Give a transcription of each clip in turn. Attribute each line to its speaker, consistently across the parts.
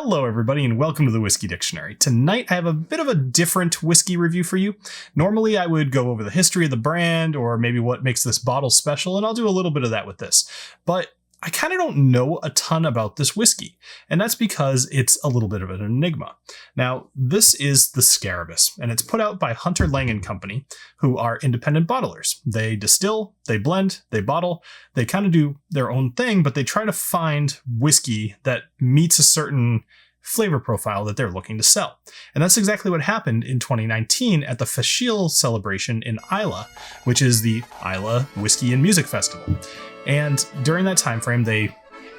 Speaker 1: Hello, everybody, and welcome to the Whiskey Dictionary. Tonight, I have a bit of a different whiskey review for you. Normally, I would go over the history of the brand or maybe what makes this bottle special, and I'll do a little bit of that with this. But I kind of don't know a ton about this whiskey, and that's because it's a little bit of an enigma. Now, this is the Scarabus, and it's put out by Hunter Lang & Company, who are independent bottlers. They distill, they blend, they bottle, they kind of do their own thing, but they try to find whiskey that meets a certain flavor profile that they're looking to sell. And that's exactly what happened in 2019 at the Fashil celebration in Islay, which is the Islay Whiskey and Music Festival. And during that time frame, they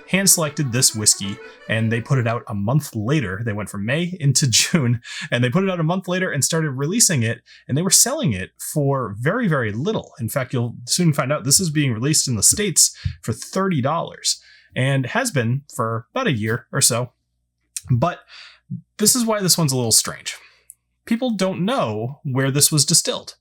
Speaker 1: hand-selected this whiskey and they put it out a month later. They went from May into June and they put it out a month later and started releasing it, and they were selling it for very, very little. In fact, you'll soon find out this is being released in the States for $30 and has been for about a year or so. But this is why this one's a little strange. People don't know where this was distilled.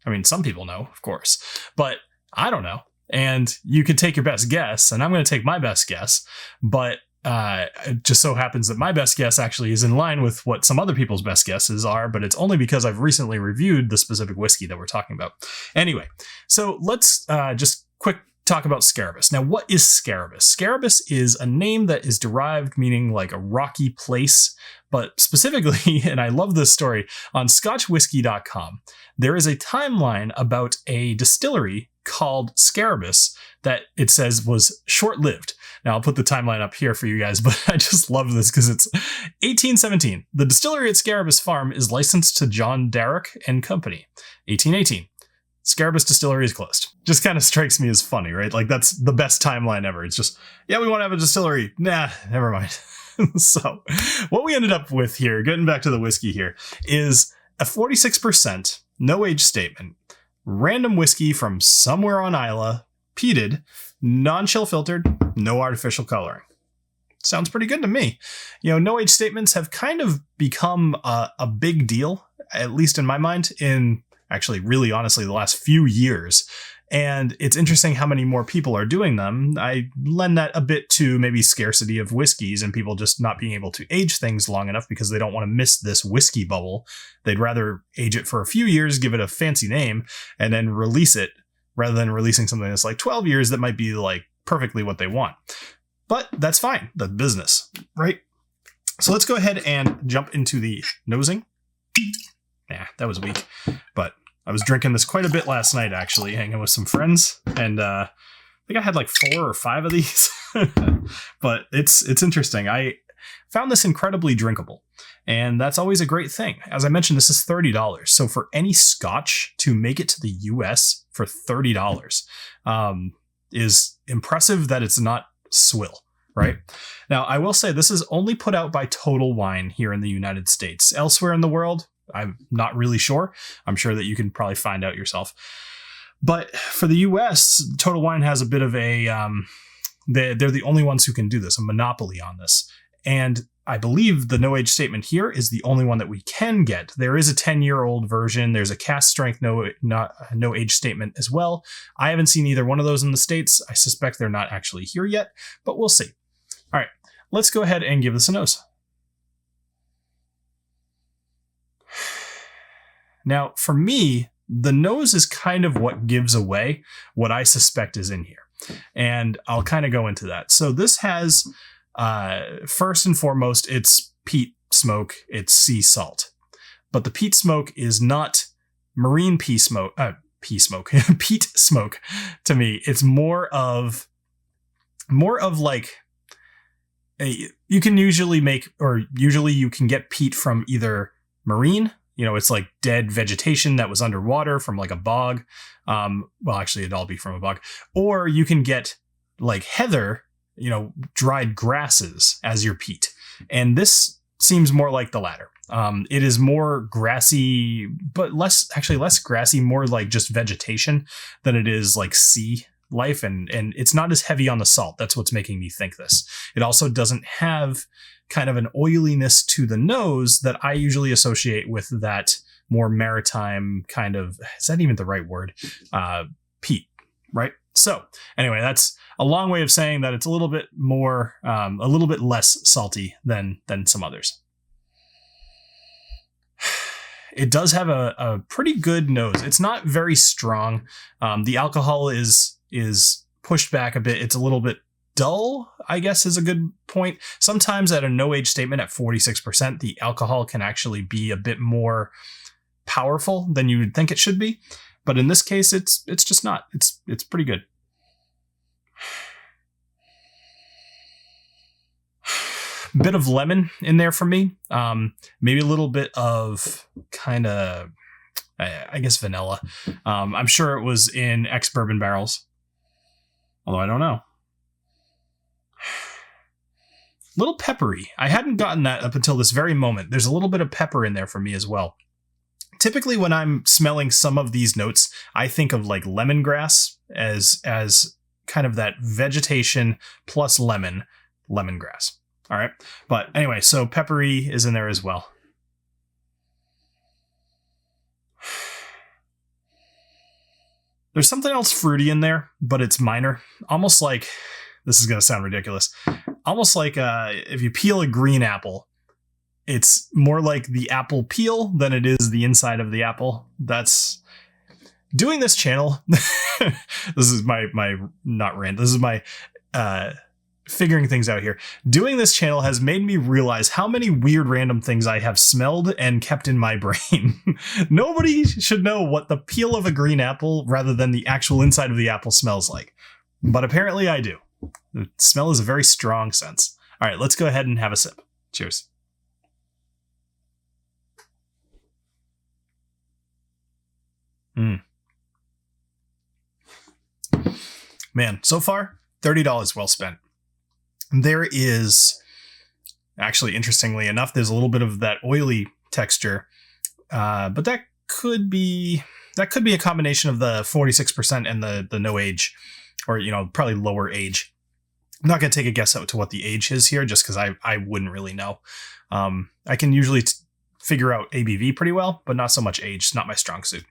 Speaker 1: I mean, some people know, of course, but I don't know. And you can take your best guess, and I'm going to take my best guess, but it just so happens that my best guess actually is in line with what some other people's best guesses are, but it's only because I've recently reviewed the specific whiskey that we're talking about. Anyway, so let's just quick talk about Scarabus. Now, what is Scarabus? Scarabus is a name that is derived meaning like a rocky place, but specifically, and I love this story, on scotchwhiskey.com, there is a timeline about a distillery called Scarabus that it says was short-lived. Now, I'll put the timeline up here for you guys, but I just love this because it's 1817. The distillery at Scarabus Farm is licensed to John Darroch and Company. 1818. Scarabus Distillery is closed. Just kind of strikes me as funny, right? Like, that's the best timeline ever. It's just, yeah, we want to have a distillery. Nah, never mind. So what we ended up with here, getting back to the whiskey here, is a 46% no age statement, random whiskey from somewhere on Islay, peated, non-chill filtered, no artificial coloring. Sounds pretty good to me. You know, no age statements have kind of become a big deal, at least in my mind, in actually really honestly the last few years. And it's interesting how many more people are doing them. I lend that a bit to maybe scarcity of whiskeys and people just not being able to age things long enough because they don't want to miss this whiskey bubble. They'd rather age it for a few years, give it a fancy name, and then release it rather than releasing something that's like 12 years that might be like perfectly what they want. But that's fine. The business, right? So let's go ahead and jump into the nosing. Nah, that was weak. But I was drinking this quite a bit last night, actually, hanging with some friends, and I think I had like 4 or 5 of these. But it's interesting. I found this incredibly drinkable, and that's always a great thing. As I mentioned, this is $30. So for any Scotch to make it to the US for $30 is impressive that it's not swill. Right? Now, I will say this is only put out by Total Wine here in the United States. Elsewhere in the world, I'm not really sure. I'm sure that you can probably find out yourself. But for the US, Total Wine has a bit of a, they're the only ones who can do this, a monopoly on this. And I believe the no age statement here is the only one that we can get. There is a 10-year-old version. There's a cast strength no age statement as well. I haven't seen either one of those in the States. I suspect they're not actually here yet, but we'll see. All right, let's go ahead and give this a nose. Now, for me, the nose is kind of what gives away what I suspect is in here. And I'll kind of go into that. So this has, first and foremost, it's peat smoke, it's sea salt. But the peat smoke is not marine peat smoke peat smoke to me. It's more of like, you can usually you can get peat from either marine, you know, it's like dead vegetation that was underwater from like a bog. Well, actually, it'd all be from a bog. Or you can get like heather, you know, dried grasses as your peat. And this seems more like the latter. It is more grassy, but less grassy, more like just vegetation than it is like sea life. And it's not as heavy on the salt. That's what's making me think this. It also doesn't have kind of an oiliness to the nose that I usually associate with that more maritime kind of, is that even the right word? Peat, right? So anyway, that's a long way of saying that it's a little bit more, a little bit less salty than some others. It does have a pretty good nose. It's not very strong. The alcohol is pushed back a bit. It's a little bit dull, I guess is a good point. Sometimes at a no age statement at 46%, the alcohol can actually be a bit more powerful than you would think it should be. But in this case, it's just not. It's pretty good. Bit of lemon in there for me. Maybe a little bit of kind of, I guess, vanilla. I'm sure it was in ex-bourbon barrels. Although I don't know. Little peppery. I hadn't gotten that up until this very moment. There's a little bit of pepper in there for me as well. Typically when I'm smelling some of these notes, I think of like lemongrass as kind of that vegetation plus lemongrass. All right. But anyway, so peppery is in there as well. There's something else fruity in there, but it's minor. Almost like, this is going to sound ridiculous, almost like if you peel a green apple, it's more like the apple peel than it is the inside of the apple. That's doing this channel. This is my not rant. This is my figuring things out here. Doing this channel has made me realize how many weird random things I have smelled and kept in my brain. Nobody should know what the peel of a green apple rather than the actual inside of the apple smells like. But apparently I do. The smell is a very strong sense. All right, let's go ahead and have a sip. Cheers. Man, so far, $30 well spent. There is, actually, interestingly enough, there's a little bit of that oily texture, but that could be a combination of the 46% and the no age, or probably lower age. I'm not going to take a guess out to what the age is here, just because I wouldn't really know. I can usually figure out ABV pretty well, but not so much age. It's not my strong suit.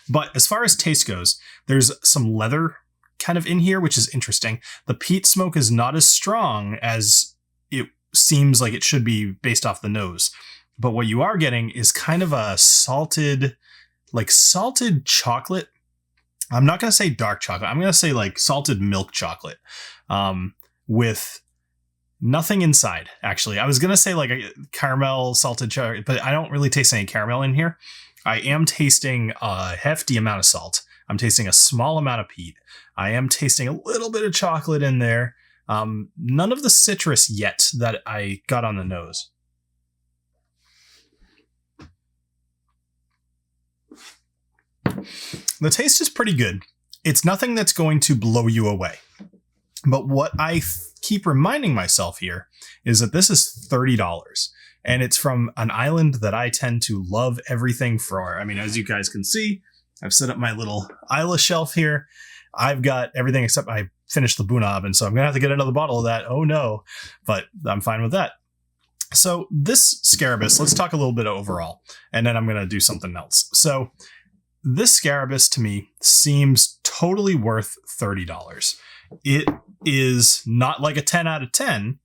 Speaker 1: But as far as taste goes, there's some leather kind of in here, which is interesting. The peat smoke is not as strong as it seems like it should be based off the nose. But what you are getting is kind of a salted chocolate. I'm not going to say dark chocolate. I'm going to say like salted milk chocolate with nothing inside, actually. I was going to say like a caramel salted chocolate, but I don't really taste any caramel in here. I am tasting a hefty amount of salt. I'm tasting a small amount of peat. I am tasting a little bit of chocolate in there. None of the citrus yet that I got on the nose. The taste is pretty good. It's nothing that's going to blow you away. But what I keep reminding myself here is that this is $30. And it's from an island that I tend to love everything for. I mean, as you guys can see, I've set up my little Islay shelf here. I've got everything except I finished the Bunab, and so I'm going to have to get another bottle of that. Oh no, but I'm fine with that. So this Scarabus, let's talk a little bit overall, and then I'm going to do something else. So this Scarabus to me seems totally worth $30. It is not like a 10 out of 10,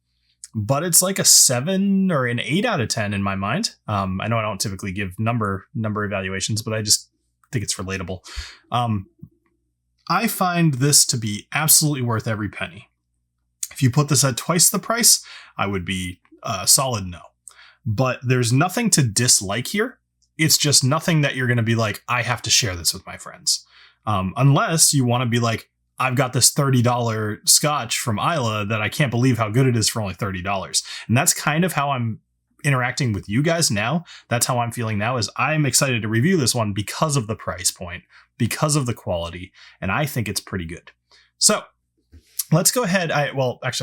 Speaker 1: but it's like a 7 or an 8 out of 10 in my mind. I know I don't typically give number evaluations, but I just think it's relatable. I find this to be absolutely worth every penny. If you put this at twice the price, I would be a solid no. But there's nothing to dislike here. It's just nothing that you're going to be like, I have to share this with my friends. Unless you want to be like, I've got this $30 scotch from Islay that I can't believe how good it is for only $30. And that's kind of how I'm interacting with you guys now. That's how I'm feeling now, is I'm excited to review this one because of the price point, because of the quality, and I think it's pretty good. So let's go ahead. I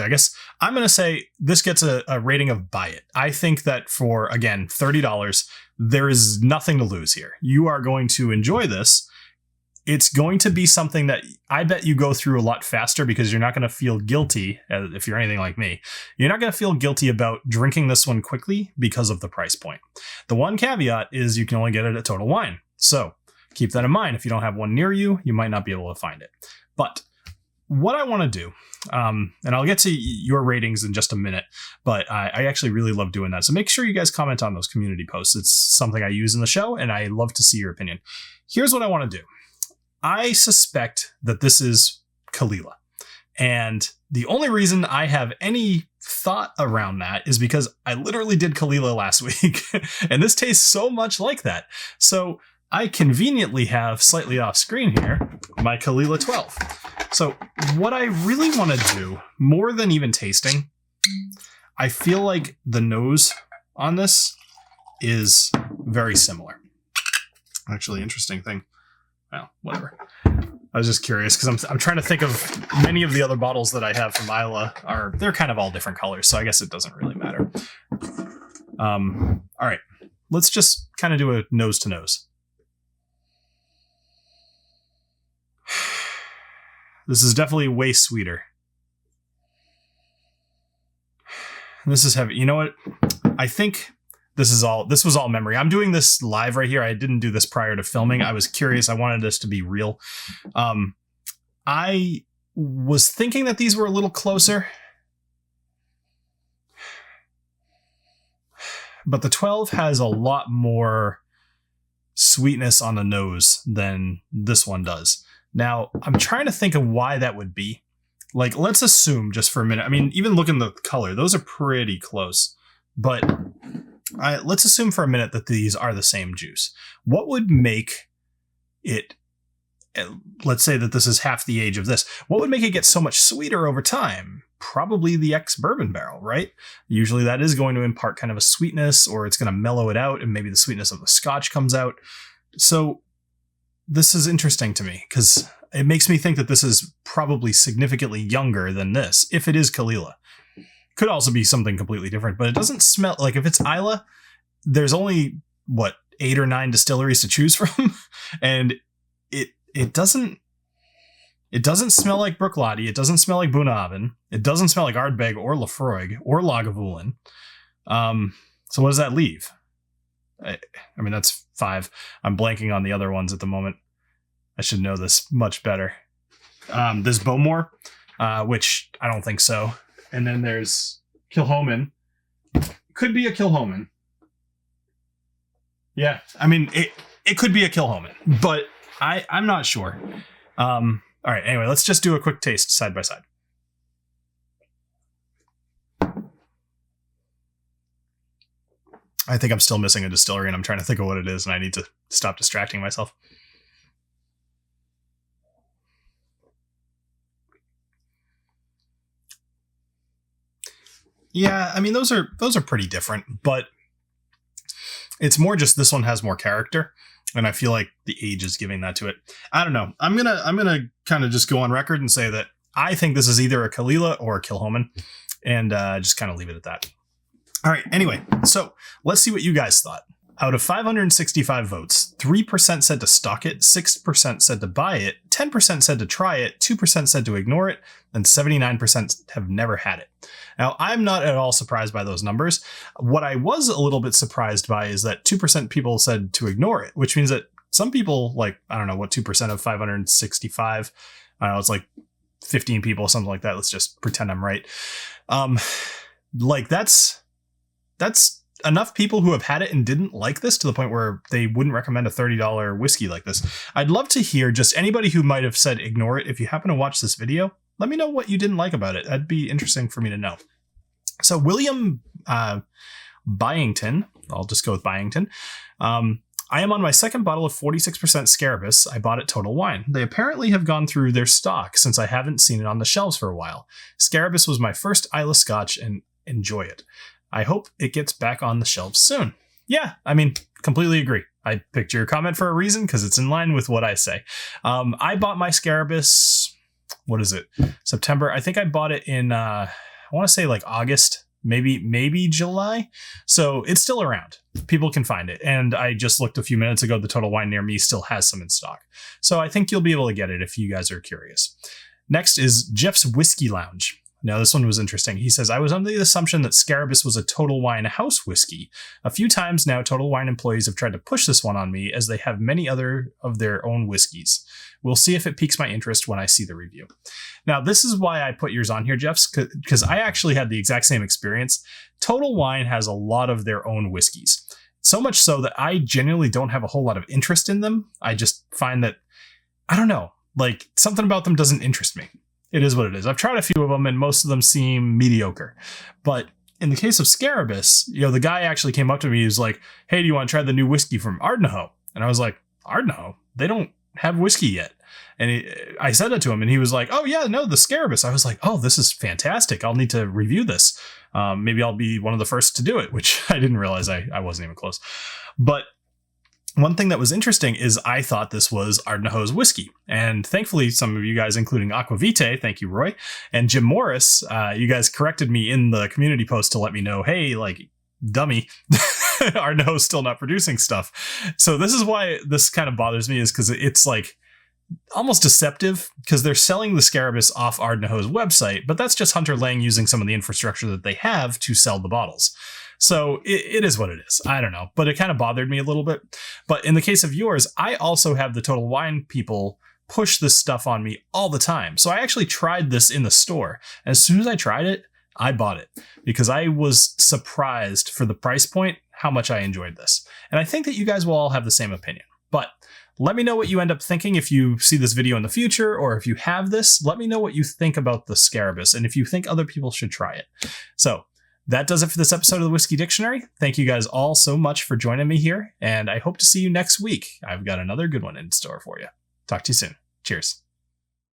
Speaker 1: guess I'm going to say this gets a rating of buy it. I think that for, again, $30, there is nothing to lose here. You are going to enjoy this. It's going to be something that I bet you go through a lot faster, because you're not going to feel guilty, if you're anything like me. You're not going to feel guilty about drinking this one quickly because of the price point. The one caveat is you can only get it at Total Wine. So keep that in mind. If you don't have one near you, you might not be able to find it. But what I want to do, and I'll get to your ratings in just a minute, but I actually really love doing that. So make sure you guys comment on those community posts. It's something I use in the show, and I love to see your opinion. Here's what I want to do. I suspect that this is Kalila. And the only reason I have any thought around that is because I literally did Kalila last week, and this tastes so much like that. So I conveniently have, slightly off screen here, my Kalila 12. So what I really want to do, more than even tasting, I feel like the nose on this is very similar. Actually, interesting thing. Well, whatever. I was just curious because I'm trying to think of many of the other bottles that I have from Islay they're kind of all different colors, so I guess it doesn't really matter. All right, let's just kind of do a nose to nose. This is definitely way sweeter. This is heavy. You know what? I think this was all memory. I'm doing this live right here. I didn't do this prior to filming. I was curious. I wanted this to be real. I was thinking that these were a little closer, but the 12 has a lot more sweetness on the nose than this one does. Now, I'm trying to think of why that would be. Like, let's assume just for a minute. I mean, even look in the color, those are pretty close. But let's assume for a minute that these are the same juice. What would make it, let's say that this is half the age of this, what would make it get so much sweeter over time? Probably the ex-bourbon barrel, right? Usually that is going to impart kind of a sweetness, or it's going to mellow it out, and maybe the sweetness of the scotch comes out. So this is interesting to me because it makes me think that this is probably significantly younger than this, if it is Kalila. Could also be something completely different, but it doesn't smell like, if it's Islay, there's only, 8 or 9 distilleries to choose from, and it doesn't smell like Bruichladdich, it doesn't smell like Bunnahabhain, it doesn't smell like Ardbeg or Laphroaig or Lagavulin. So what does that leave? I mean, that's 5. I'm blanking on the other ones at the moment. I should know this much better. There's Bowmore, which I don't think so. And then there's Kilchoman. Could be a Kilchoman. Yeah, I mean, it could be a Kilchoman, but I'm not sure. All right, anyway, let's just do a quick taste side by side. I think I'm still missing a distillery, and I'm trying to think of what it is, and I need to stop distracting myself. Yeah, I mean, those are pretty different, but it's more just this one has more character, and I feel like the age is giving that to it. I don't know. I'm gonna kind of just go on record and say that I think this is either a Kalila or a Kilchoman, and just kind of leave it at that. All right, anyway, so let's see what you guys thought. Out of 565 votes, 3% said to stock it, 6% said to buy it, 10% said to try it, 2% said to ignore it, and 79% have never had it. Now, I'm not at all surprised by those numbers. What I was a little bit surprised by is that 2% people said to ignore it, which means that some people, like, I don't know, what 2% of 565? I don't know, it's like 15 people, something like that. Let's just pretend I'm right. Like, that's enough people who have had it and didn't like this to the point where they wouldn't recommend a $30 whiskey like this. I'd love to hear just anybody who might have said ignore it. If you happen to watch this video, let me know what you didn't like about it. That'd be interesting for me to know. So William Byington, I'll just go with Byington. I am on my second bottle of 46% Scarabus I bought at Total Wine. They apparently have gone through their stock since I haven't seen it on the shelves for a while. Scarabus was my first Islay Scotch and enjoy it. I hope it gets back on the shelves soon. Yeah, I mean, completely agree. I picked your comment for a reason because it's in line with what I say. I bought my Scarabus, what is it? September. I think I bought it in, I want to say like August, maybe July. So it's still around. People can find it. And I just looked a few minutes ago. The Total Wine near me still has some in stock. So I think you'll be able to get it if you guys are curious. Next is Jeff's Whiskey Lounge. Now, this one was interesting. He says, I was under the assumption that Scarabus was a Total Wine house whiskey. A few times now, Total Wine employees have tried to push this one on me as they have many other of their own whiskeys. We'll see if it piques my interest when I see the review. Now, this is why I put yours on here, Jeff, because I actually had the exact same experience. Total Wine has a lot of their own whiskeys. So much so that I genuinely don't have a whole lot of interest in them. I just find that, I don't know, like something about them doesn't interest me. It is what it is. I've tried a few of them and most of them seem mediocre. But in the case of Scarabus, the guy actually came up to me. He was like, hey, do you want to try the new whiskey from Ardnahoe? And I was like, Ardnahoe? They don't have whiskey yet. And I said it to him and he was like, oh yeah, no, the Scarabus. I was like, oh, this is fantastic. I'll need to review this. Maybe I'll be one of the first to do it, which I didn't realize I wasn't even close. But one thing that was interesting is I thought this was Ardnahoe's whiskey. And thankfully, some of you guys, including Aquavite, thank you, Roy, and Jim Morris, you guys corrected me in the community post to let me know, hey, like, dummy, Ardnahoe's still not producing stuff. So this is why this kind of bothers me, is because it's like almost deceptive, because they're selling the Scarabus off Ardnahoe's website, but that's just Hunter Lang using some of the infrastructure that they have to sell the bottles. So it is what it is. I don't know, but it kind of bothered me a little bit. But in the case of yours, I also have the Total Wine people push this stuff on me all the time. So I actually tried this in the store. And as soon as I tried it, I bought it because I was surprised for the price point, how much I enjoyed this. And I think that you guys will all have the same opinion. But let me know what you end up thinking if you see this video in the future, or if you have this, let me know what you think about the Scarabus and if you think other people should try it. So that does it for this episode of the Whiskey Dictionary. Thank you guys all so much for joining me here, and I hope to see you next week. I've got another good one in store for you. Talk to you soon. Cheers.